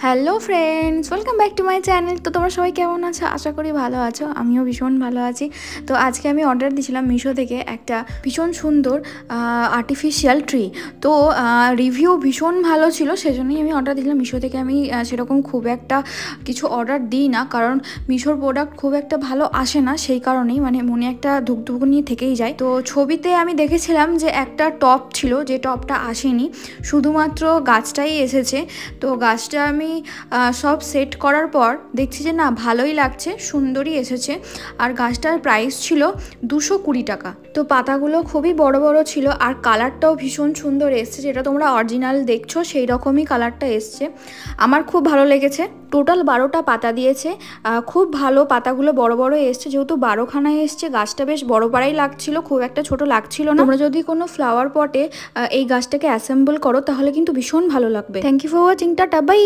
Hello friends, welcome back to my channel. তো তোমরা সবাই কেমন আছো? আশা করি ভালো আছো। আমিও ভীষণ ভালো আছি। তো আজকে আমি অর্ডার দিয়েছিলাম মিশো থেকে একটা ভীষণ সুন্দর আর্টিফিশিয়াল ট্রি। তো রিভিউ ভীষণ ভালো ছিল, সেজন্যই আমি অর্ডার দিয়েছিলাম মিশো থেকে। আমি সেরকম খুব একটা কিছু অর্ডার দিই না, কারণ মিশোর প্রোডাক্ট খুব একটা ভালো আসে না, সেই কারণেই মানে মনে একটা ধুকধুকুনি থেকেই যায়। তো ছবিতে আমি দেখেছিলাম যে একটা টপ ছিল, যে টপটা আসেনি, শুধুমাত্র গাছটাই এসেছে। তো গাছটা আমি সব সেট করার পর দেখছি যে না, ভালোই লাগছে, সুন্দরই এসেছে। আর গাছটার প্রাইস ছিল 220 টাকা। তো পাতাগুলো খুবই বড় বড় ছিল, আর কালারটাও ভীষণ সুন্দর এসছে, যেটা তোমরা অরিজিনাল দেখছো সেই রকমই কালারটা এসছে। আমার খুব ভালো লেগেছে। টোটাল 12টা পাতা দিয়েছে, খুব ভালো, পাতাগুলো বড় বড় এসছে, যেহেতু 12খানায় এসছে। গাছটা বেশ বড় পাড়াই লাগছিল, খুব একটা ছোট লাগছিল না। তোমরা যদি কোনো ফ্লাওয়ার পটে এই গাছটাকে অ্যাসেম্বল করো তাহলে কিন্তু ভীষণ ভালো লাগবে। Thank you for watching, tata, by.